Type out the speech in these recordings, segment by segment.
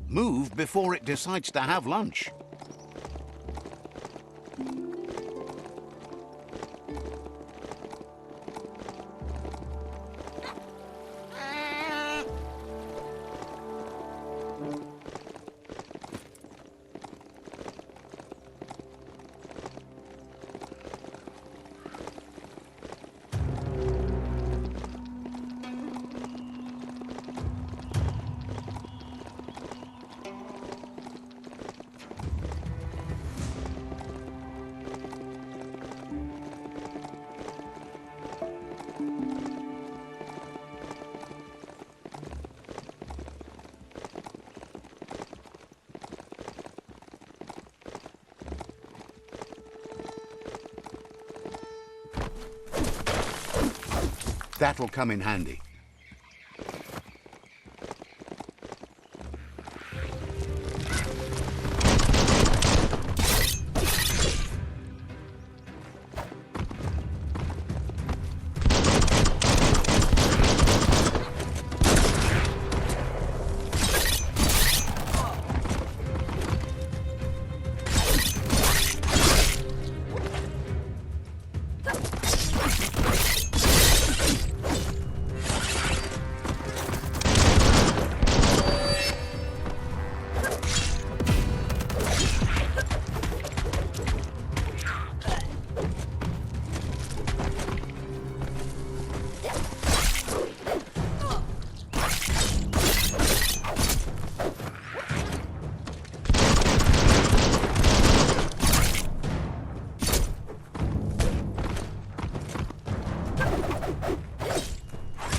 Move before it decides to have lunch. That'll come in handy.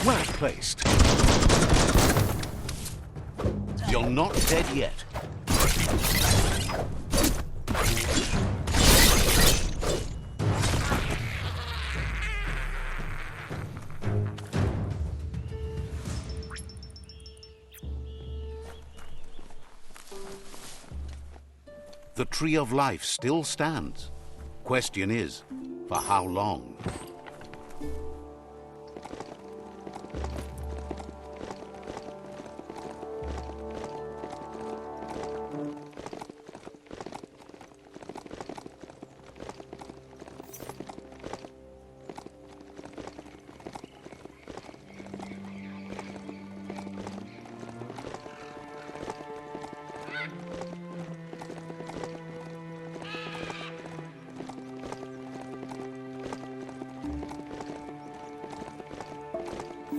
Well placed. You're not dead yet. The Tree of Life still stands. Question is, for how long?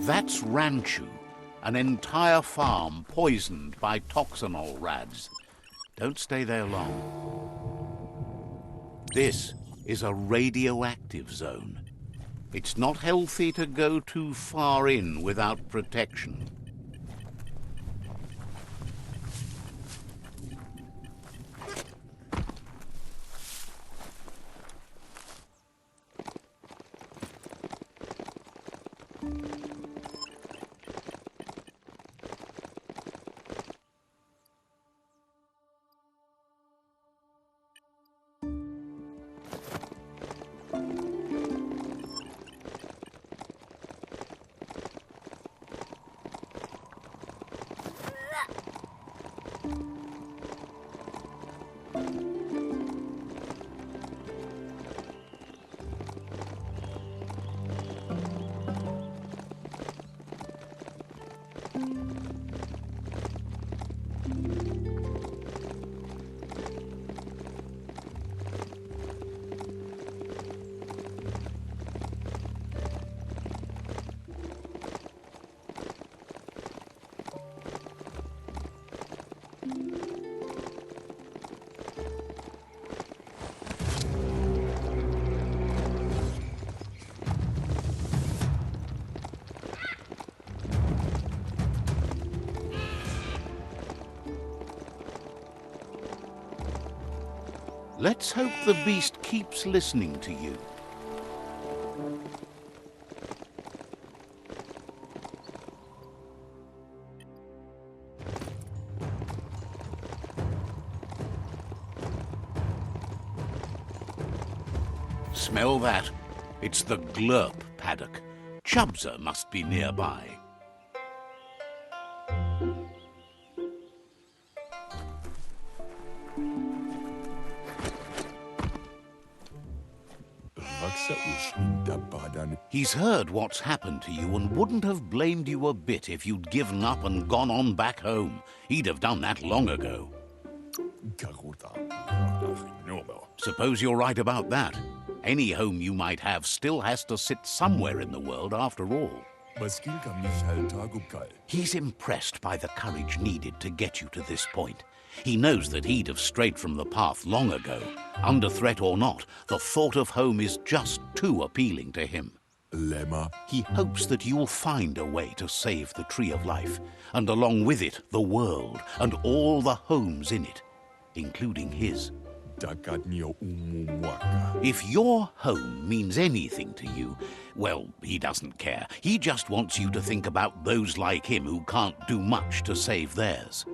That's Ranchu, an entire farm poisoned by toxinol rads. Don't stay there long. This is a radioactive zone. It's not healthy to go too far in without protection. Let's hope the beast keeps listening to you. Smell that? It's the glurp paddock. Chubza must be nearby. He's heard what's happened to you and wouldn't have blamed you a bit if you'd given up and gone on back home. He'd have done that long ago. Suppose you're right about that. Any home you might have still has to sit somewhere in the world after all. He's impressed by the courage needed to get you to this point. He knows that he'd have strayed from the path long ago. Under threat or not, the thought of home is just too appealing to him. He hopes that you'll find a way to save the Tree of Life, and along with it, the world and all the homes in it, including his. If your home means anything to you, well, he doesn't care. He just wants you to think about those like him who can't do much to save theirs.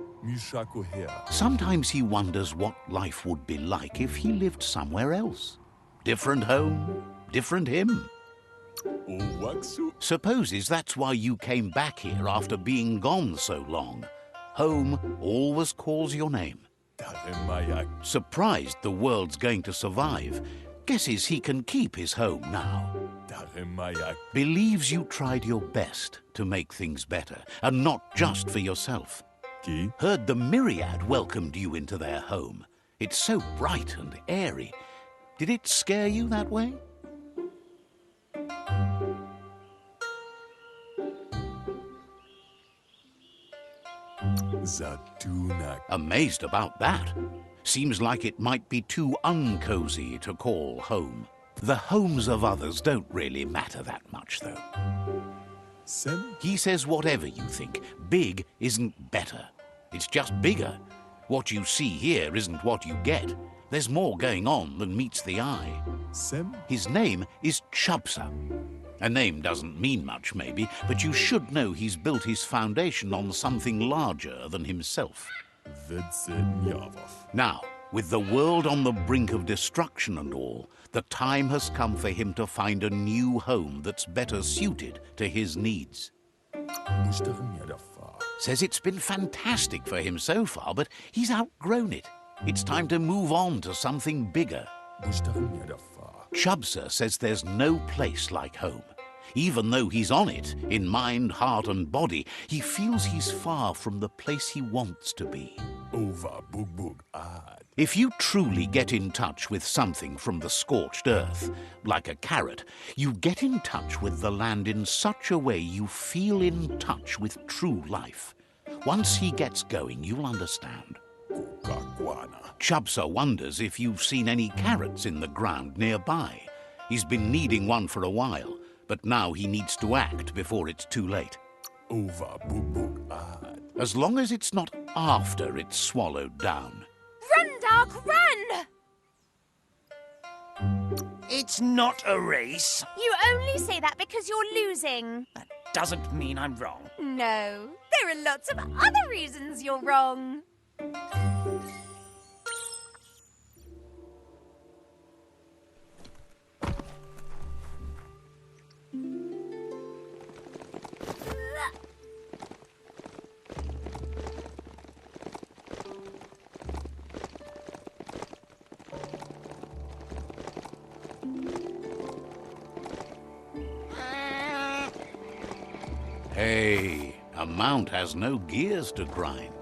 Sometimes he wonders what life would be like if he lived somewhere else. Different home, different him. Supposes that's why you came back here after being gone so long. Home always calls your name. Surprised the world's going to survive, guesses he can keep his home now. Believes you tried your best to make things better, and not just for yourself. Heard the Myriad welcomed you into their home. It's so bright and airy. Did it scare you that way? Amazed about that. Seems like it might be too uncozy to call home. The homes of others don't really matter that much, though. He says whatever you think, big isn't better. It's just bigger. What you see here isn't what you get. There's more going on than meets the eye. His name is Chubsa. A name doesn't mean much, maybe, but you should know he's built his foundation on something larger than himself. Now, with the world on the brink of destruction and all, the time has come for him to find a new home that's better suited to his needs. Says it's been fantastic for him so far, but he's outgrown it. It's time to move on to something bigger. Chubsa says there's no place like home. Even though he's on it, in mind, heart and body, he feels he's far from the place he wants to be. If you truly get in touch with something from the scorched earth, like a carrot, you get in touch with the land in such a way you feel in touch with true life. Once he gets going, you'll understand. Chubsa wonders if you've seen any carrots in the ground nearby. He's been needing one for a while, but now he needs to act before it's too late. As long as it's not after it's swallowed down. Run, Dark, run! It's not a race. You only say that because you're losing. That doesn't mean I'm wrong. No, there are lots of other reasons you're wrong. Hey, a mount has no gears to grind.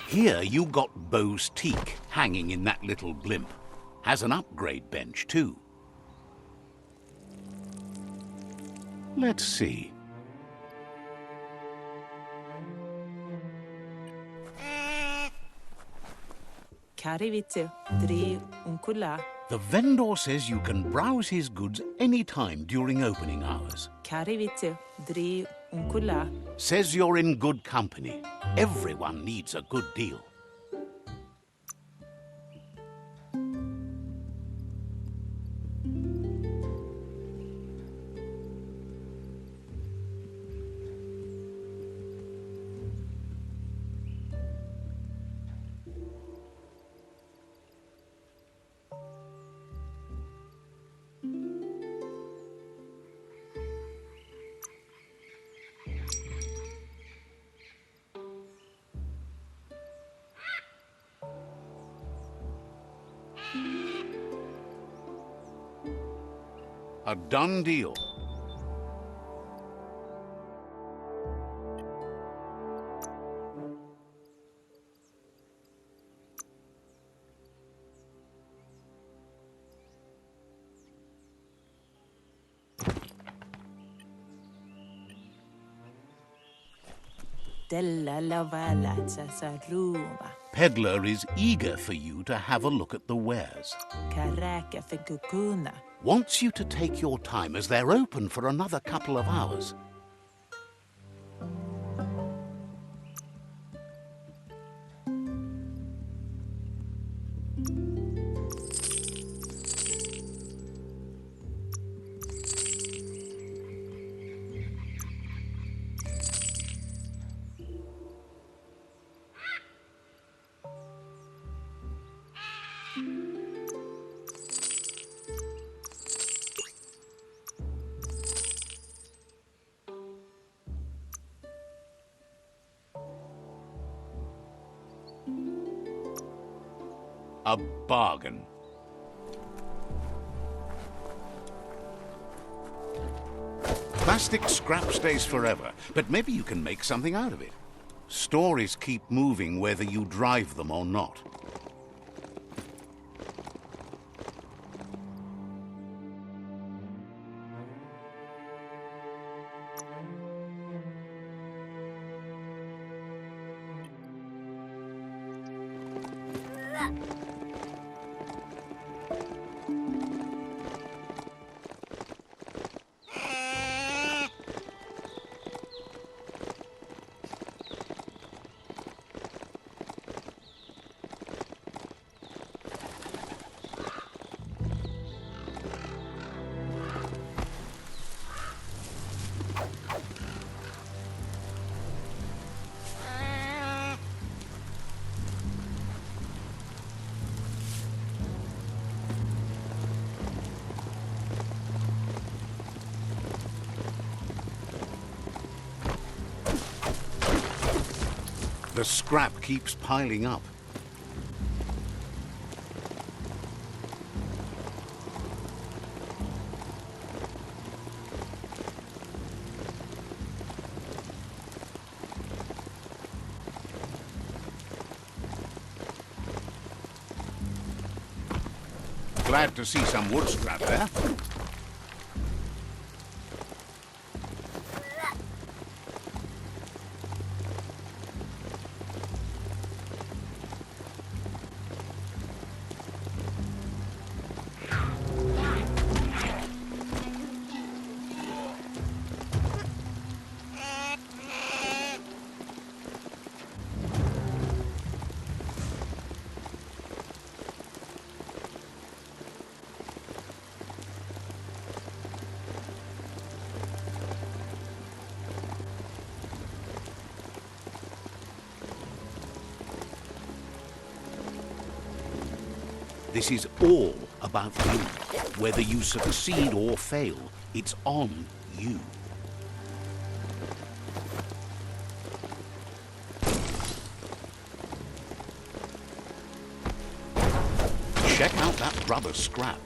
Here you got Bo's teak hanging in that little blimp. Has an upgrade bench too. Let's see. The vendor says you can browse his goods anytime during opening hours. Says you're in good company. Everyone needs a good deal. A done deal. Peddler is eager for you to have a look at the wares. Wants you to take your time as they're open for another couple of hours. A bargain. Plastic scrap stays forever, but maybe you can make something out of it. Stories keep moving whether you drive them or not. The scrap keeps piling up. Glad to see some wood scrap there. This is all about you. Whether you succeed or fail, it's on you. Check out that rubber scrap.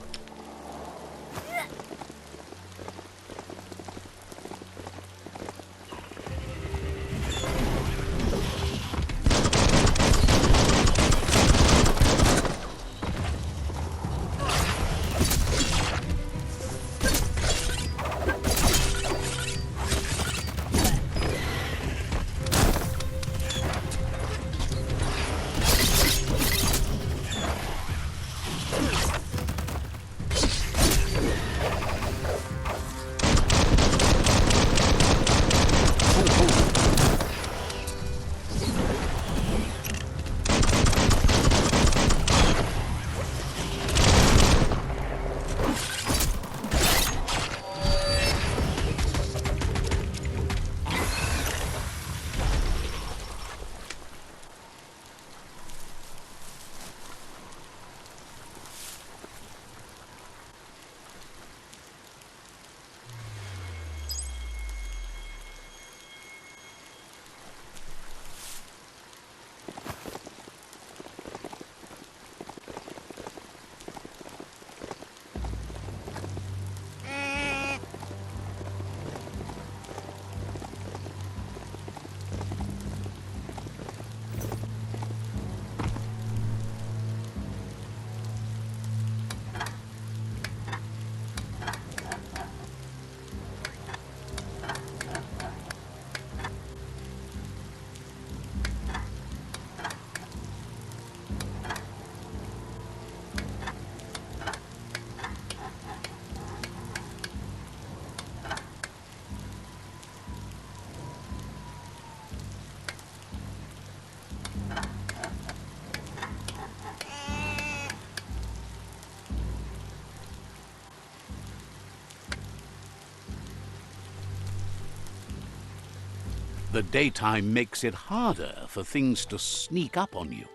The daytime makes it harder for things to sneak up on you.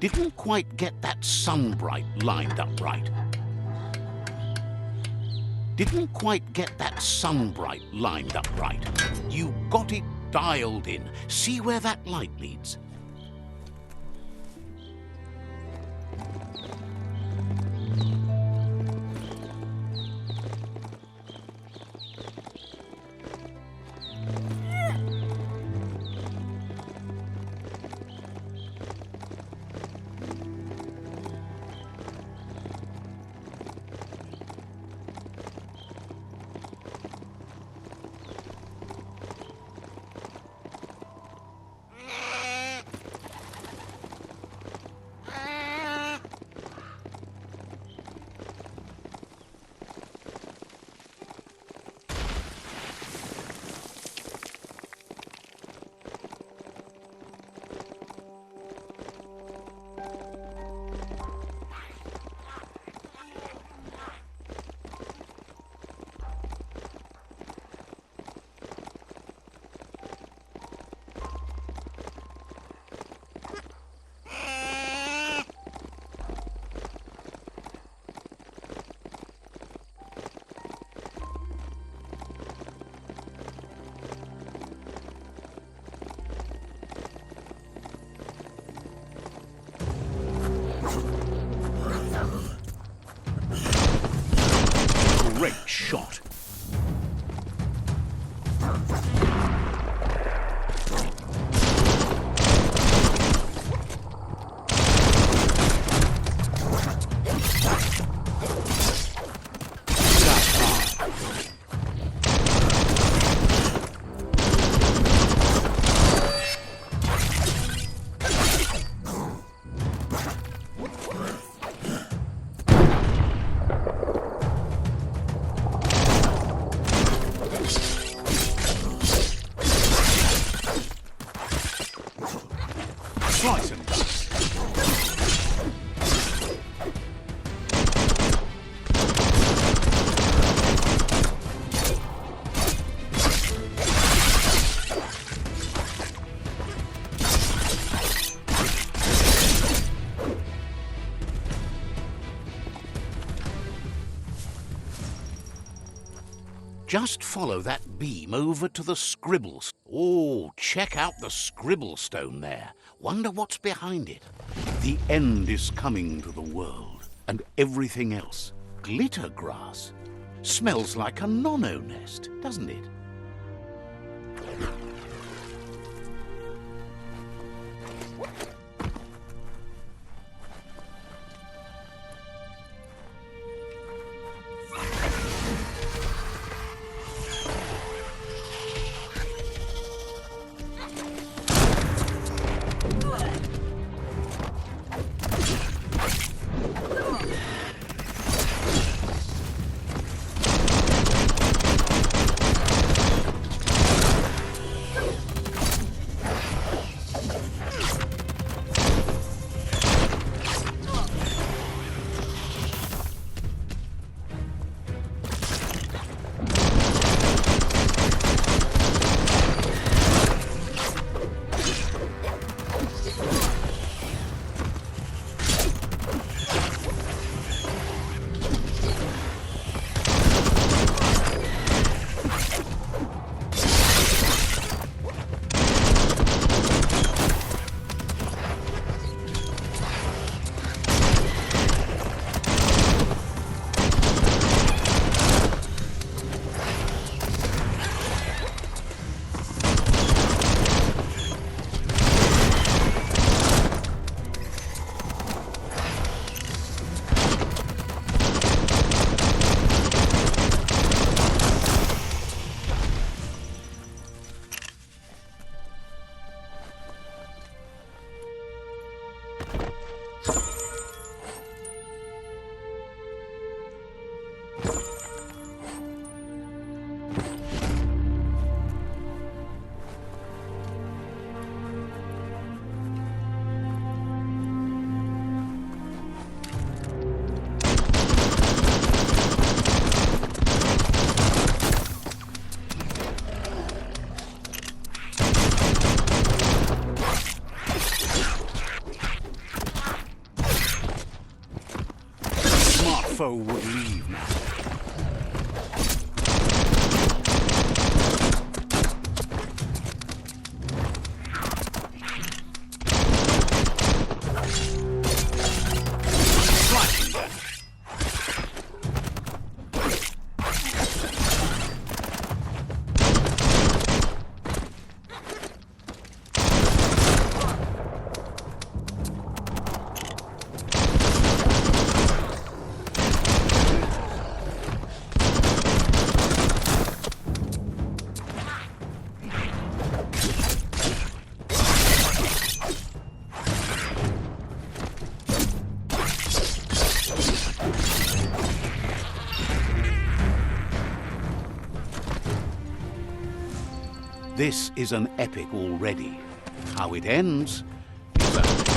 Didn't quite get that sunbright lined up right. Didn't quite get that sunbright lined up right. You got it dialed in. See where that light leads? Great shot. Slice and dice. Just follow that beam over to the scribbles. Oh, check out the scribble stone there. Wonder what's behind it. The end is coming to the world, and everything else. Glitter grass. Smells like a nonno nest, doesn't it? foe would leave now. Sliding dash. This is an epic already. How it ends is a...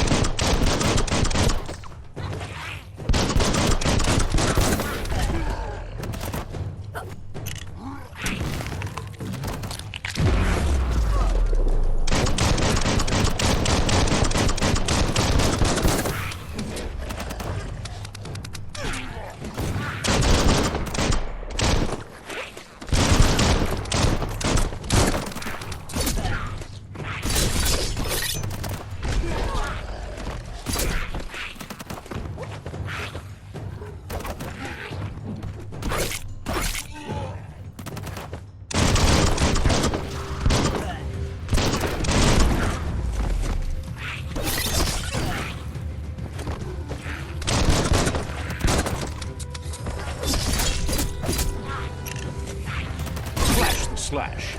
slash.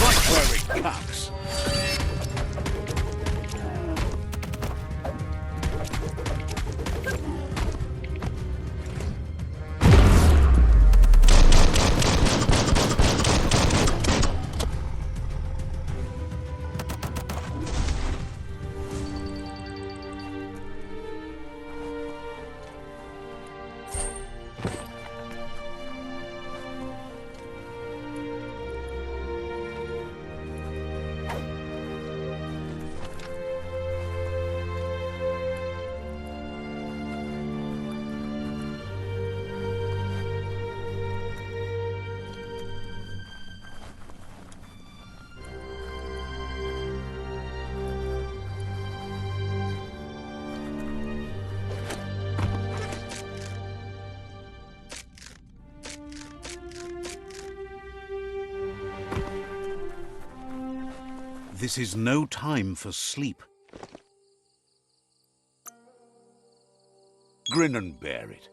Right where it counts. This is no time for sleep. Grin and bear it.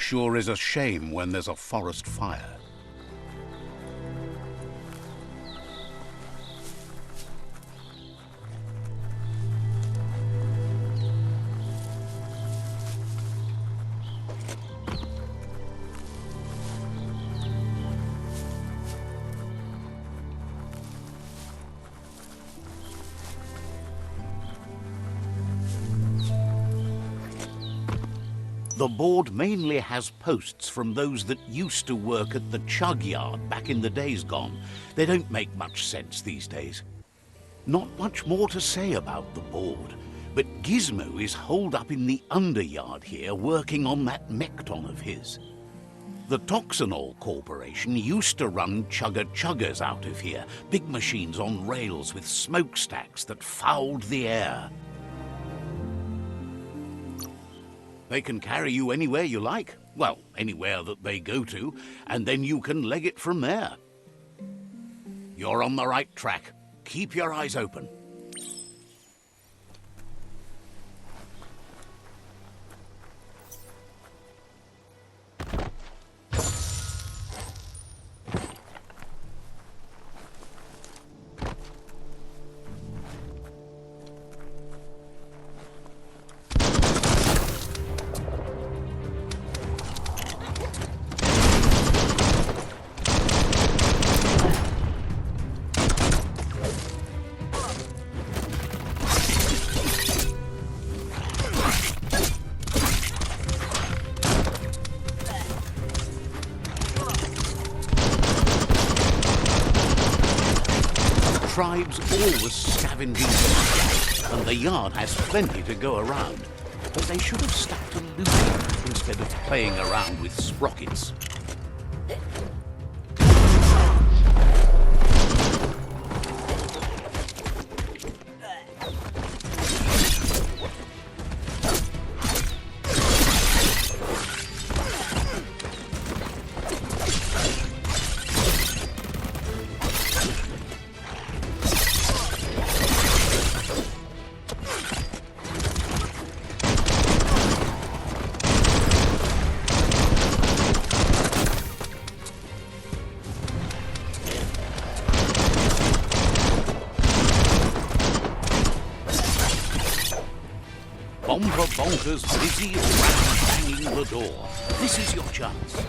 Sure is a shame when there's a forest fire. The board mainly has posts from those that used to work at the chug yard back in the days gone. They don't make much sense these days. Not much more to say about the board, but Gizmo is holed up in the underyard here working on that Mekton of his. The Toxanol Corporation used to run chugger-chuggers out of here, big machines on rails with smokestacks that fouled the air. They can carry you anywhere you like. Well, anywhere that they go to, and then you can leg it from there. You're on the right track. Keep your eyes open. Tribes always scavenging for scraps, and the yard has plenty to go around. But they should have stuck to looting instead of playing around with sprockets. Bomber Bonker's busy banging the door. This is your chance.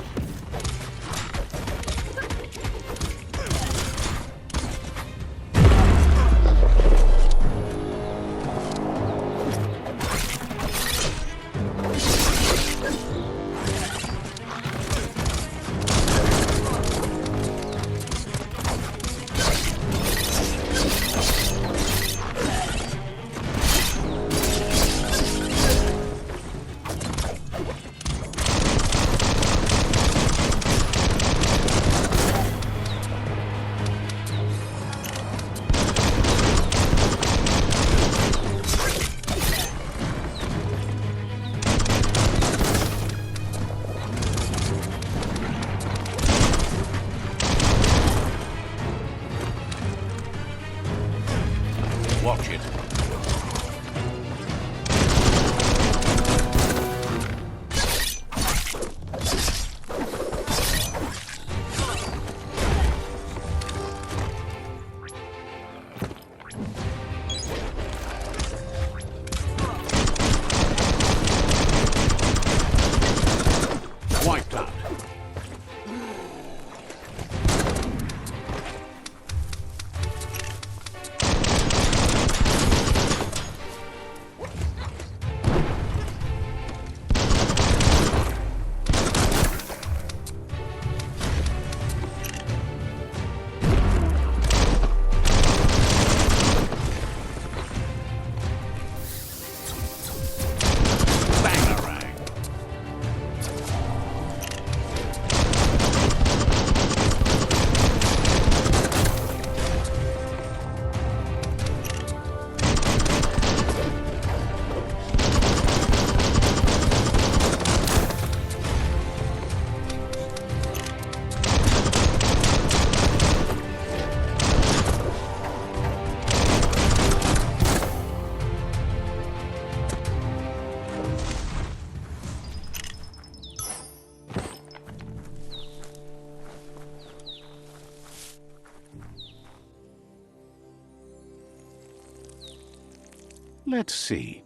Let's see.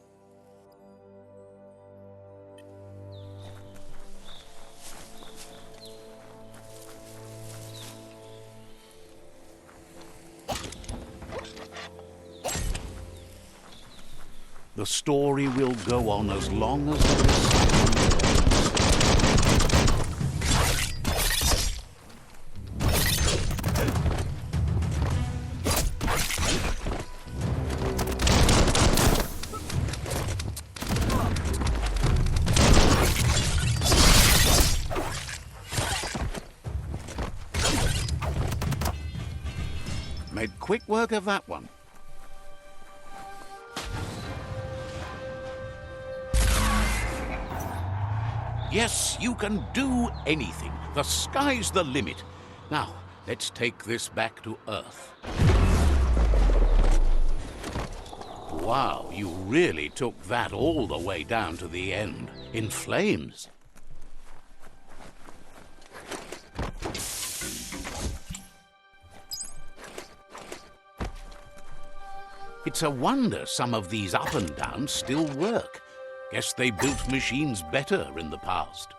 The story will go on as long as there is Made quick work of that one. Yes, you can do anything. The sky's the limit. Now, let's take this back to Earth. Wow, you really took that all the way down to the end, in flames. It's a wonder some of these up and downs still work. Guess they built machines better in the past.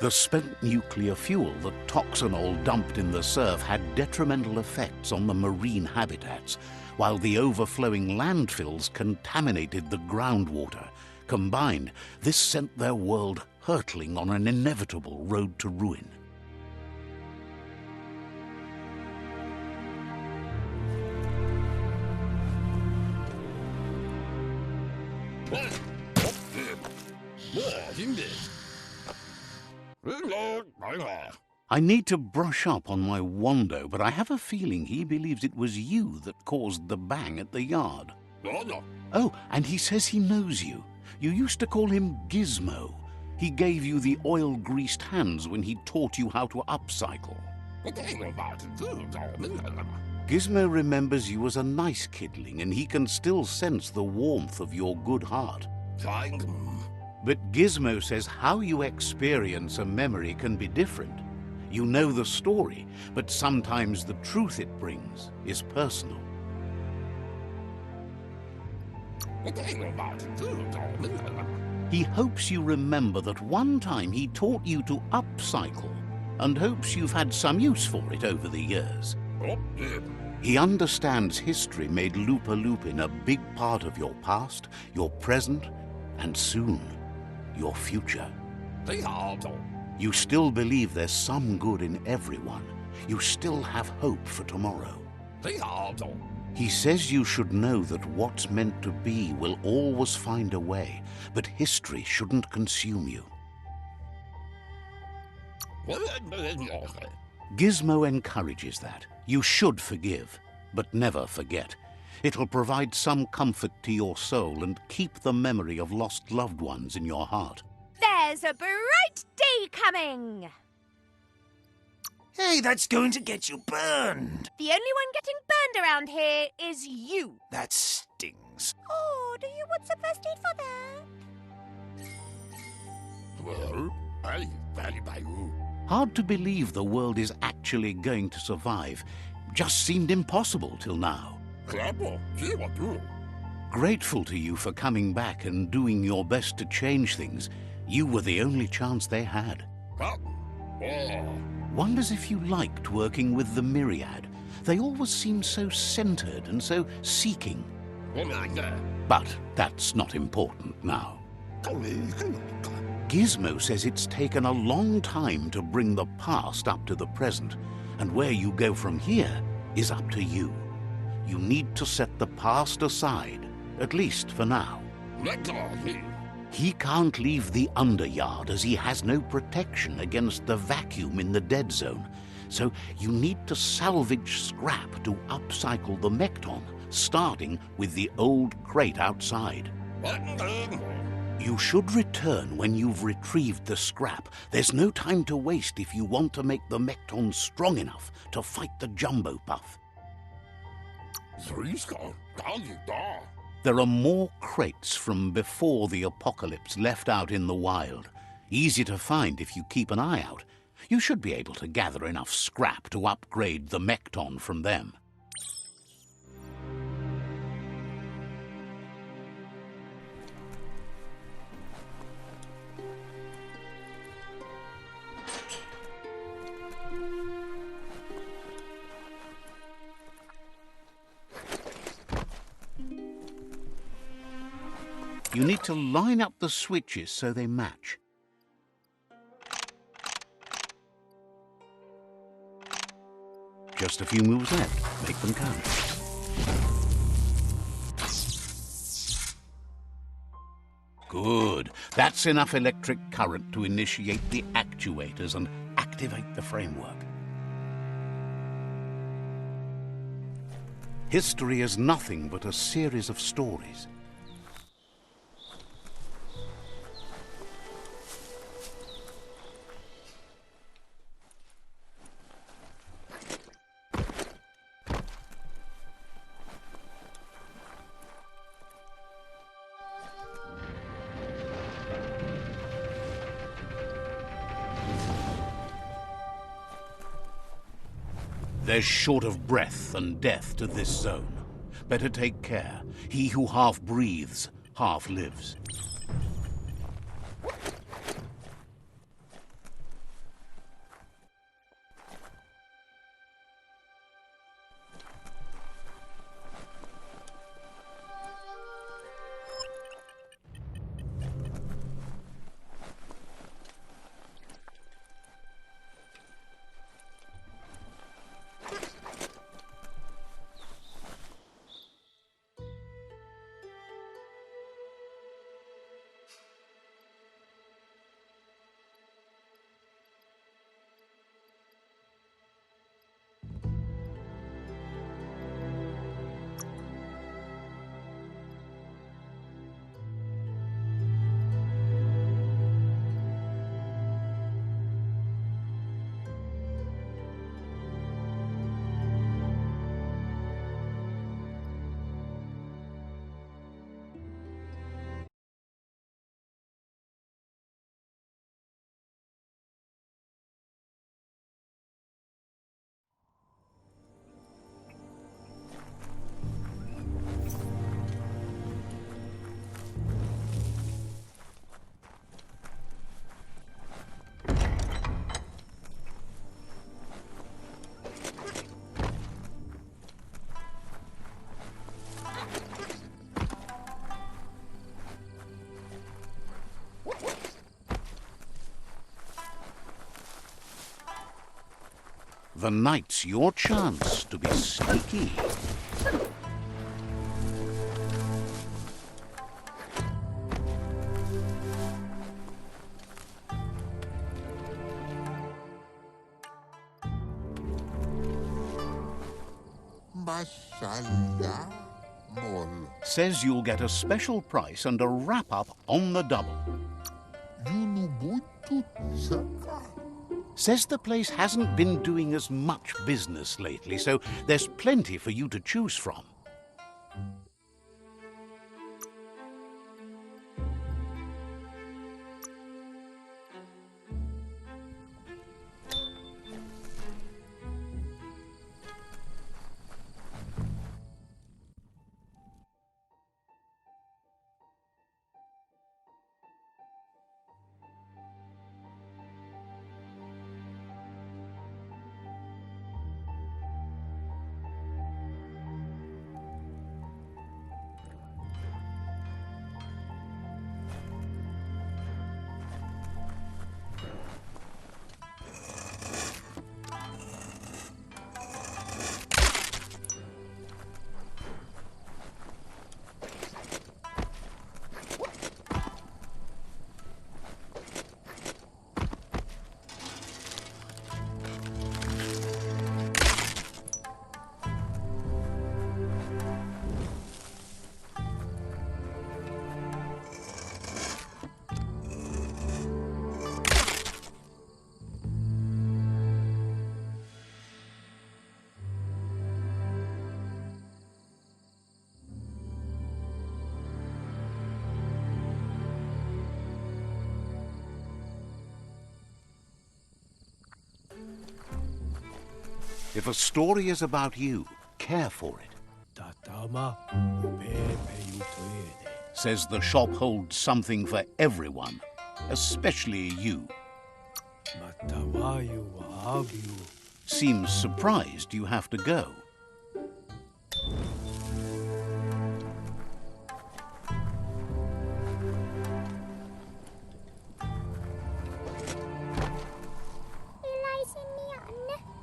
The spent nuclear fuel that Toxanol dumped in the surf had detrimental effects on the marine habitats, while the overflowing landfills contaminated the groundwater. Combined, this sent their world hurtling on an inevitable road to ruin. I need to brush up on my Wando, but I have a feeling he believes it was you that caused the bang at the yard. Oh, and he says he knows you. You used to call him Gizmo. He gave you the oil-greased hands when he taught you how to upcycle. Gizmo remembers you as a nice kidling, and he can still sense the warmth of your good heart. But Gizmo says how you experience a memory can be different. You know the story, but sometimes the truth it brings is personal. He hopes you remember that one time he taught you to upcycle, and hopes you've had some use for it over the years. He understands history made Loopa Loopin a big part of your past, your present, and soon, your future. You still believe there's some good in everyone. You still have hope for tomorrow. He says you should know that what's meant to be will always find a way, but history shouldn't consume you. Gizmo encourages that. You should forgive, but never forget. It'll provide some comfort to your soul and keep the memory of lost loved ones in your heart. There's a bright day coming! Hey, that's going to get you burned. The only one getting burned around here is you. That stings. Oh, do you want some first aid for that? Hard to believe the world is actually going to survive. Just seemed impossible till now. Grateful to you for coming back and doing your best to change things. You were the only chance they had. Wonders if you liked working with the Myriad. They always seemed so centered and so seeking. But that's not important now. Gizmo says it's taken a long time to bring the past up to the present, and where you go from here is up to you. You need to set the past aside, at least for now. He can't leave the Underyard as he has no protection against the vacuum in the dead zone. So you need to salvage scrap to upcycle the Mekton, starting with the old crate outside. You should return when you've retrieved the scrap. There's no time to waste if you want to make the Mekton strong enough to fight the Jumbo Puff. There are more crates from before the apocalypse left out in the wild. Easy to find if you keep an eye out. You should be able to gather enough scrap to upgrade the Mekton from them. You need to line up the switches so they match. Just a few moves left. Make them count. Good. That's enough electric current to initiate the actuators and activate the framework. History is nothing but a series of stories. There's short of breath and death to this zone. Better take care. He who half breathes, half lives. The night's your chance to be sneaky. Says you'll get a special price and a wrap-up on the double. Says the place hasn't been doing as much business lately, so there's plenty for you to choose from. If a story is about you, care for it. Tatama upepeyutoede. Says the shop holds something for everyone, especially you. Matawayu wa abiu. Seems surprised you have to go.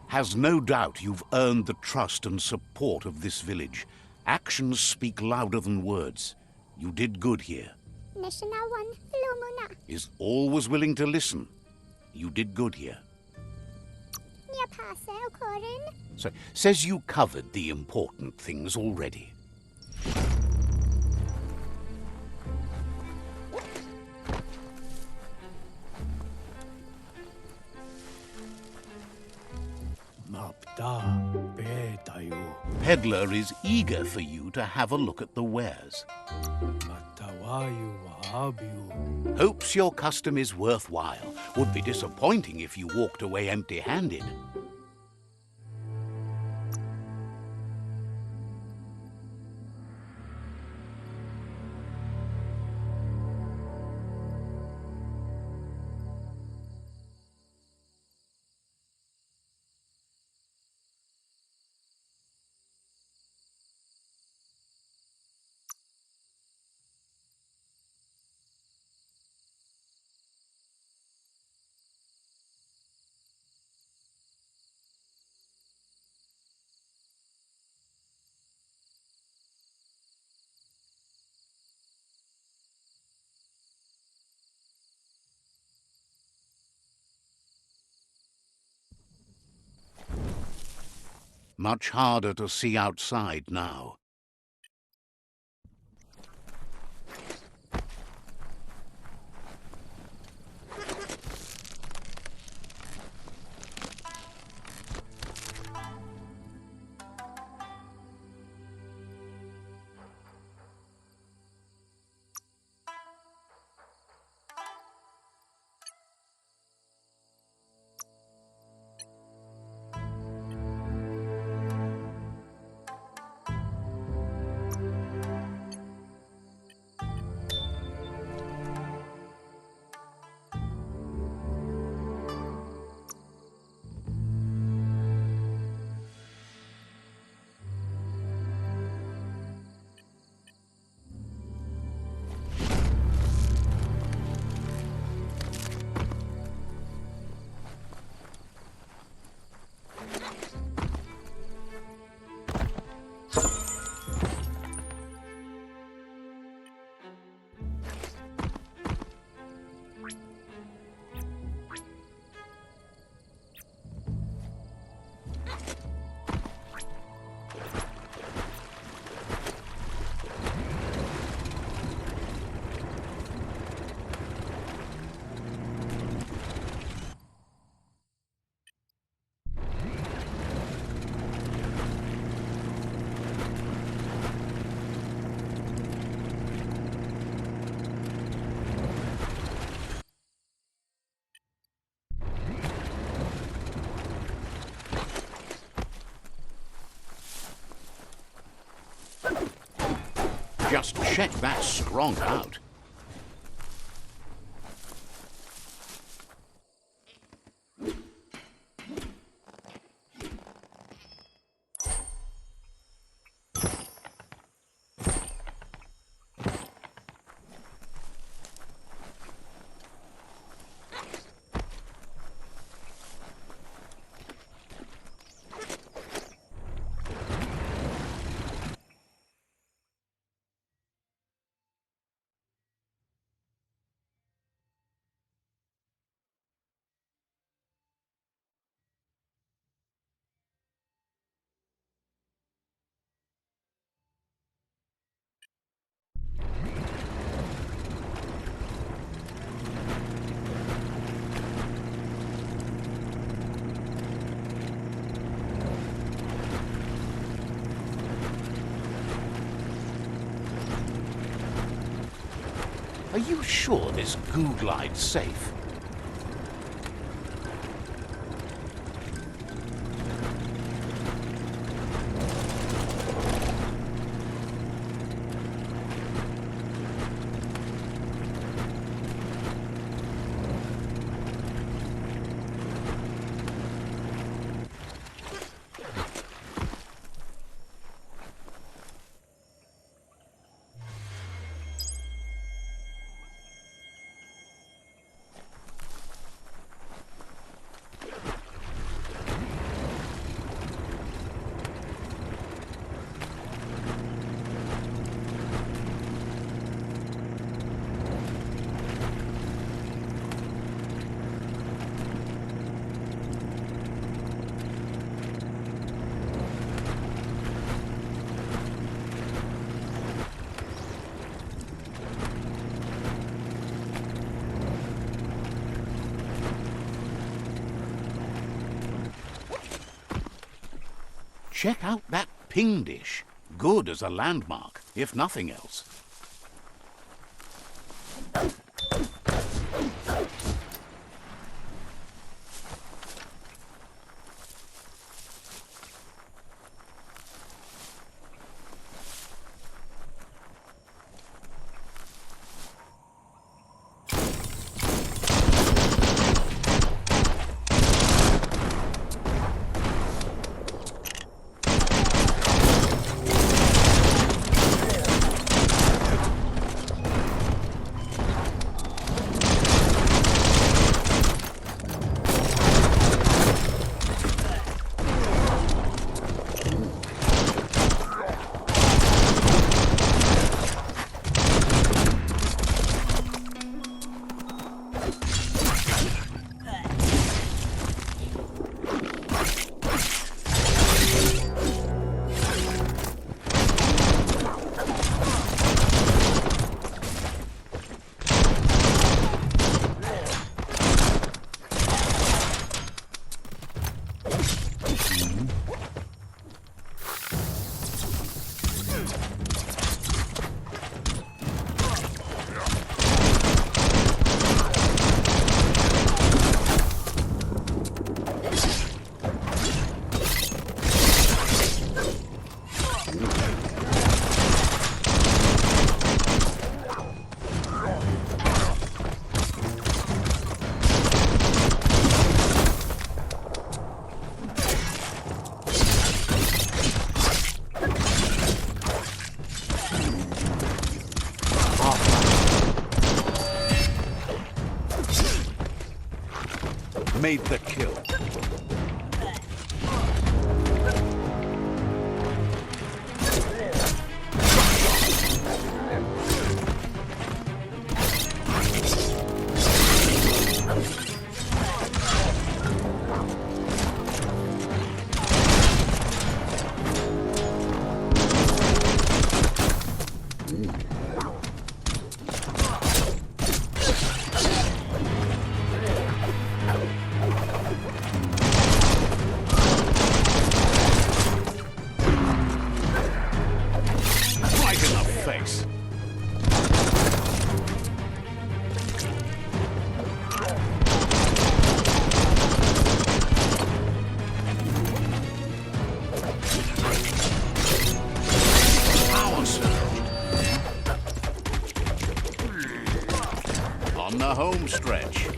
Has no doubt you've earned the trust and support of this village. Actions speak louder than words. You did good here. Is always willing to listen. You did good here. So, says you covered the important things already. Mapda betayu. Peddler is eager for you to have a look at the wares. Matawayu wa abiu. Hopes your custom is worthwhile. Would be disappointing if you walked away empty-handed. Much harder to see outside now. Just check that scrong out. Are you sure this goo glide's safe? Check out that ping dish. Good as a landmark, if nothing else. Made the kill. Face. Power surge. On the home stretch.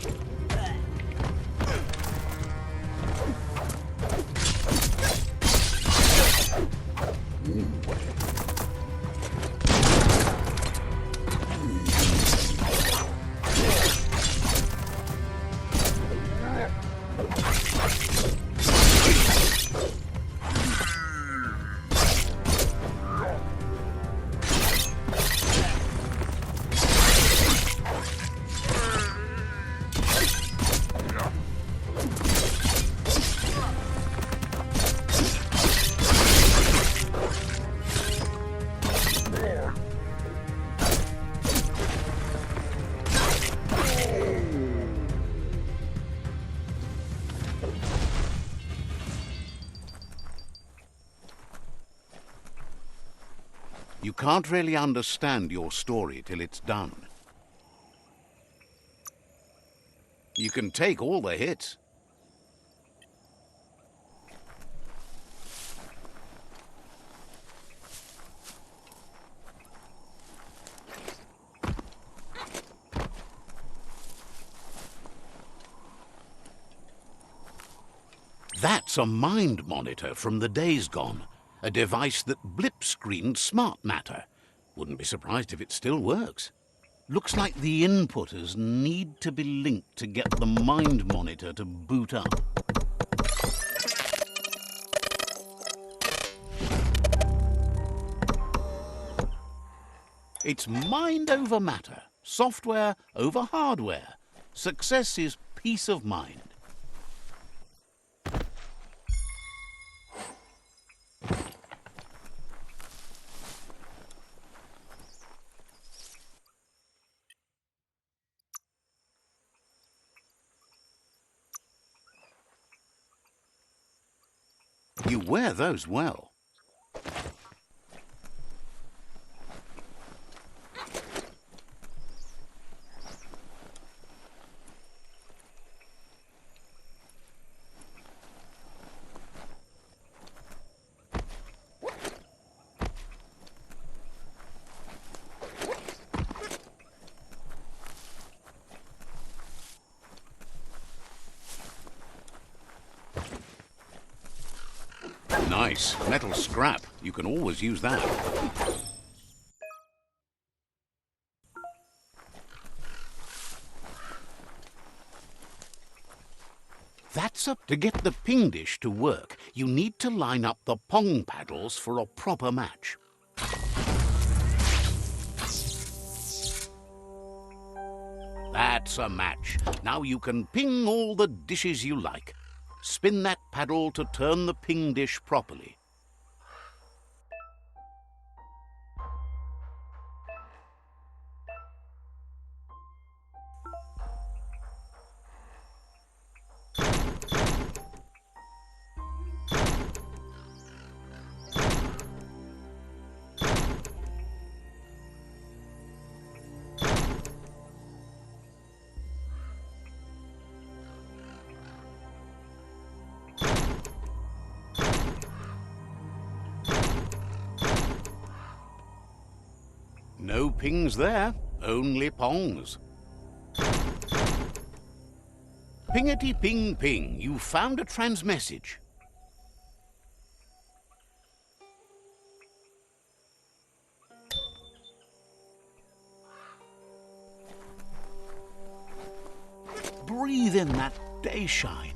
You can't really understand your story till it's done. You can take all the hits. That's a mind monitor from the days gone. A device that blip-screened smart matter. Wouldn't be surprised if it still works. Looks like the inputters need to be linked to get the mind monitor to boot up. It's mind over matter, software over hardware. Success is peace of mind. You wear those well. Nice. Metal scrap. You can always use that. That's up. To get the ping dish to work, you need to line up the pong paddles for a proper match. That's a match. Now you can ping all the dishes you like. Spin that paddle to turn the ping dish properly. No pings there, only pongs. Pingety ping ping, you found a transmessage. Breathe in that day shine.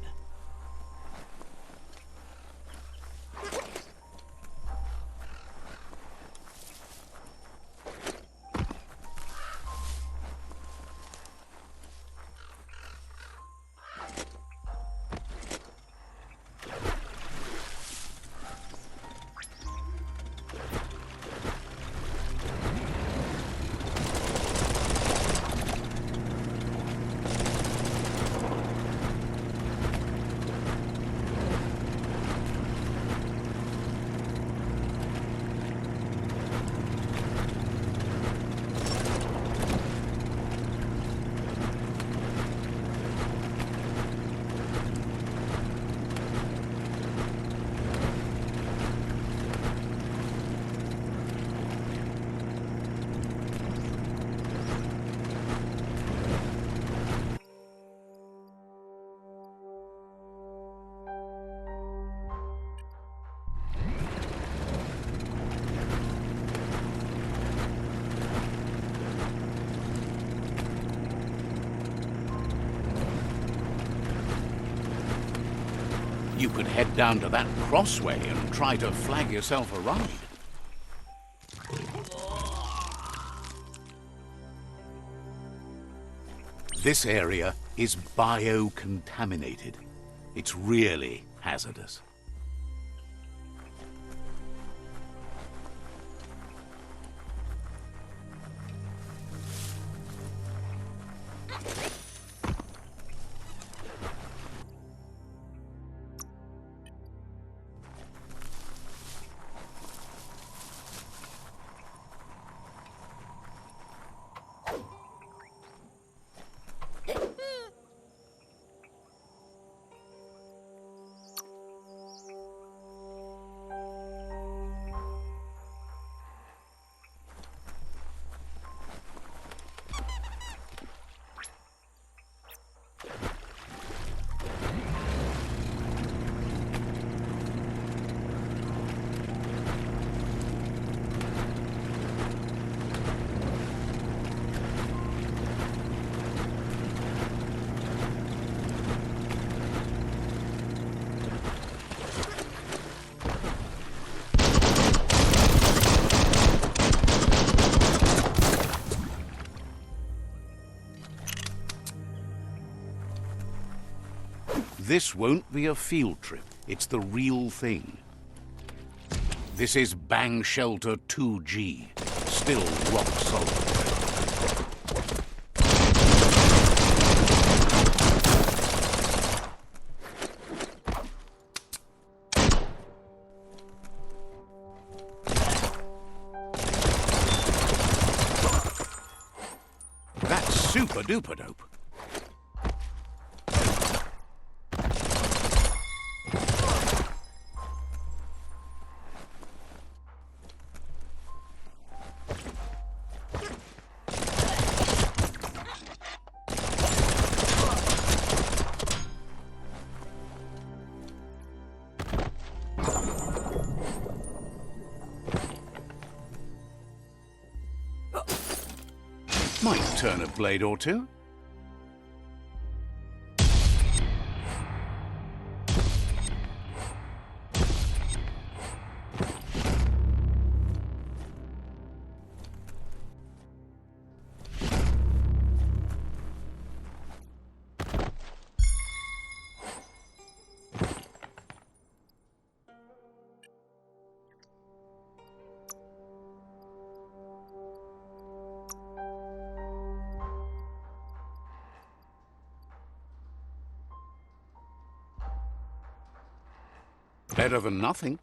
You could head down to that crossway and try to flag yourself a ride. This area is biocontaminated. It's really hazardous. This won't be a field trip. It's the real thing. This is Bang Shelter 2G, still rock solid. Super duper dope. Might turn a blade or two. Better than nothing.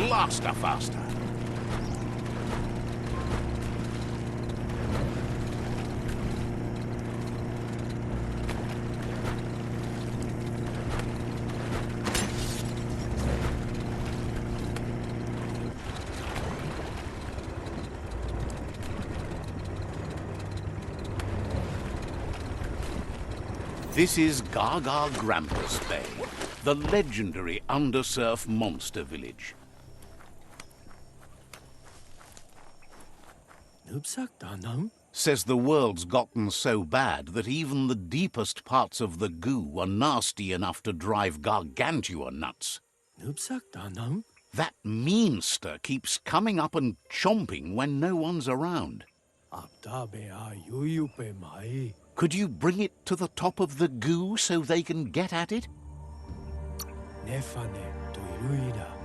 Blaster faster. This is Gaga Grampus Bay, the legendary undersurf monster village. Says the world's gotten so bad that even the deepest parts of the goo are nasty enough to drive gargantua nuts. That meanster keeps coming up and chomping when no one's around. Could you bring it to the top of the goo so they can get at it?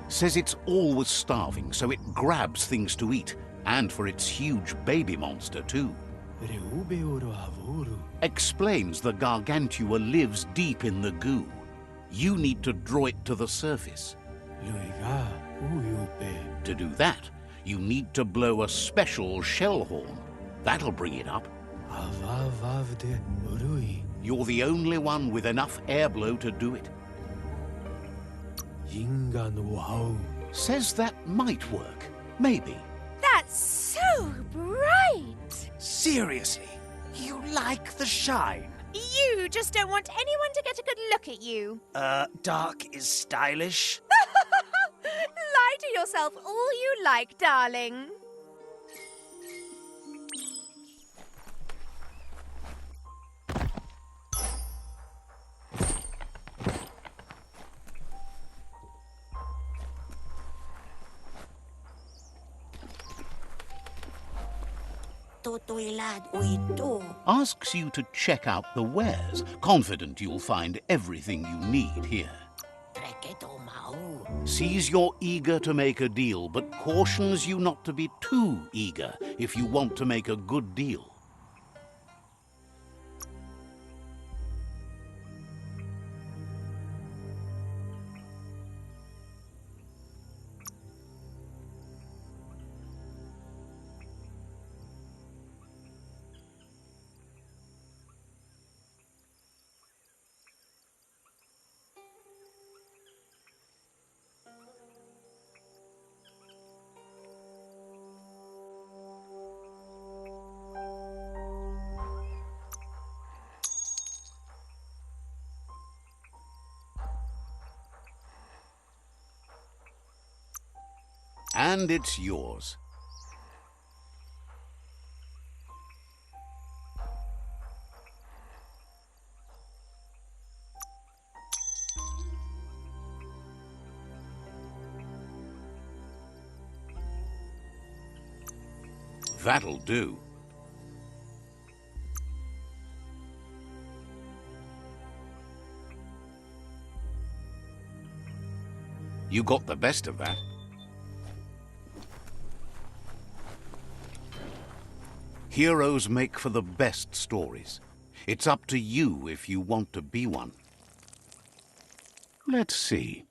Says it's always starving, so it grabs things to eat, and for its huge baby monster too. Explains the gargantua lives deep in the goo. You need to draw it to the surface. To do that, you need to blow a special shell horn. That'll bring it up. You're the only one with enough airflow to do it. Says that might work. Maybe. That's so bright! Seriously, you like the shine? You just don't want anyone to get a good look at you. Dark is stylish. Lie to yourself all you like, darling. Asks you to check out the wares, confident you'll find everything you need here. Sees you're eager to make a deal, but cautions you not to be too eager if you want to make a good deal. And it's yours. That'll do. You got the best of that. Heroes make for the best stories. It's up to you if you want to be one. Let's see.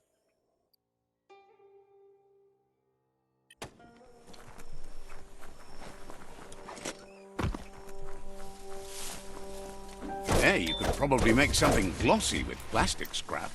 There, you could probably make something glossy with plastic scrap.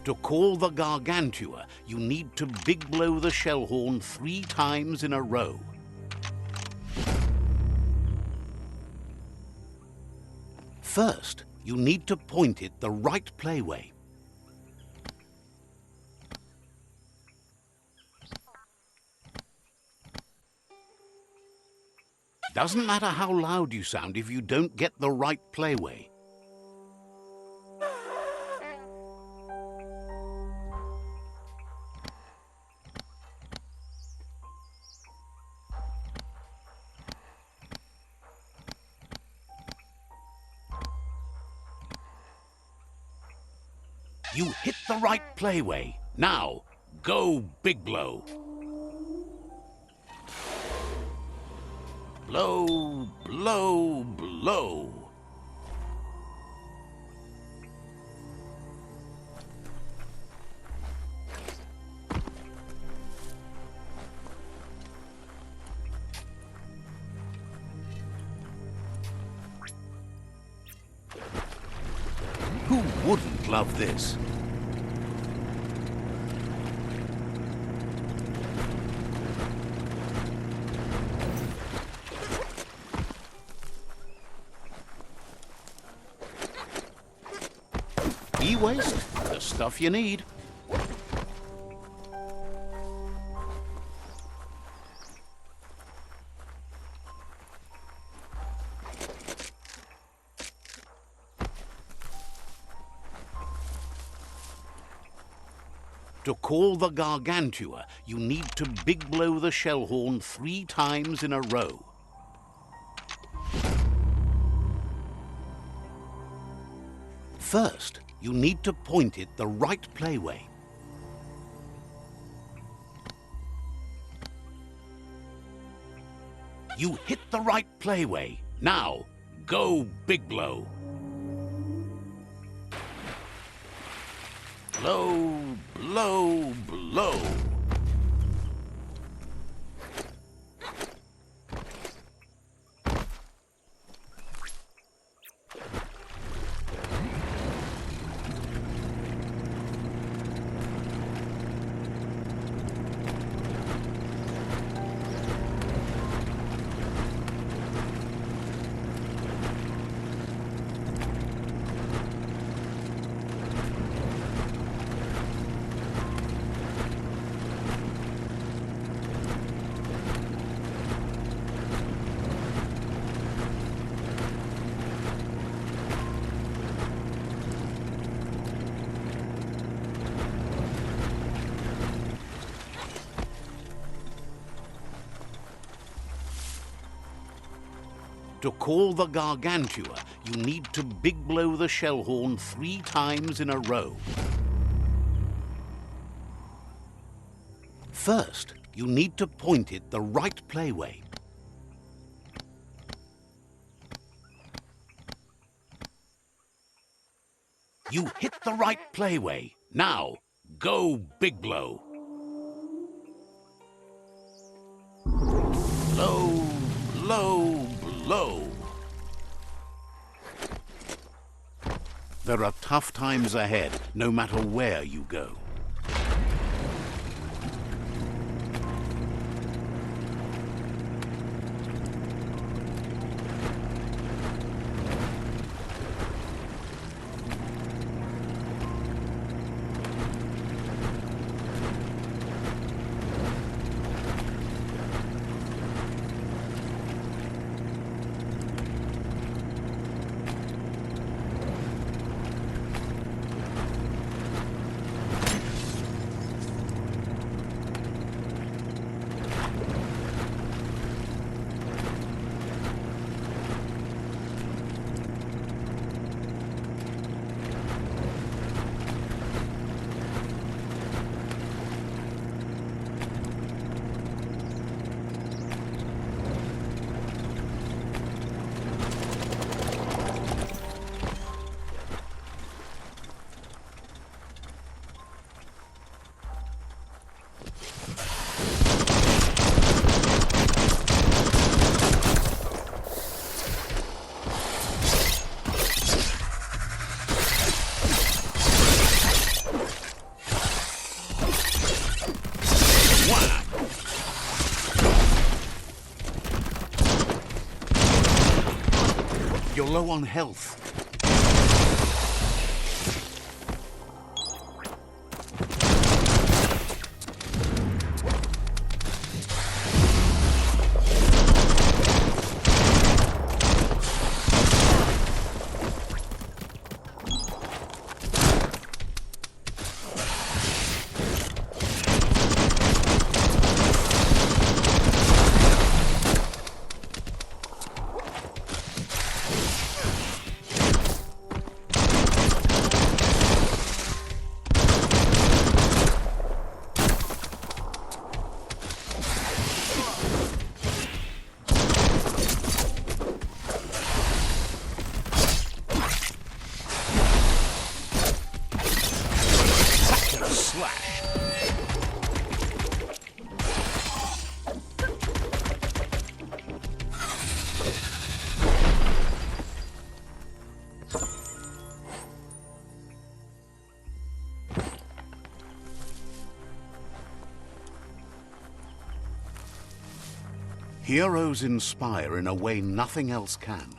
To call the Gargantua, you need to big blow the shell horn 3 times in a row. First, you need to point it the right playway. Doesn't matter how loud you sound if you don't get the right playway. You hit the right playway. Now, go big blow. Blow, blow, blow. Who wouldn't love this? E-waste, the stuff you need. To call the Gargantua, you need to big blow the shell horn 3 times in a row. First, you need to point it the right playway. You hit the right playway. Now, go big blow. Blow, blow, blow. To call the Gargantua, you need to big blow the shell horn 3 times in a row. First, you need to point it the right playway. You hit the right playway. Now, go big blow. There are tough times ahead, no matter where you go. You're low on health. Heroes inspire in a way nothing else can.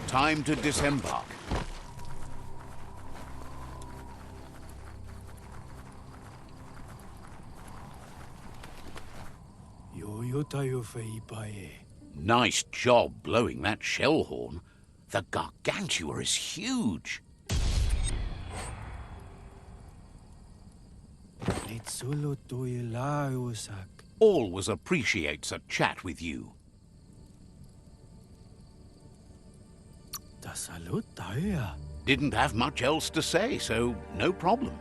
Time to disembark. Nice job blowing that shell horn. The Gargantua is huge. Always appreciates a chat with you. Didn't have much else to say, so no problem.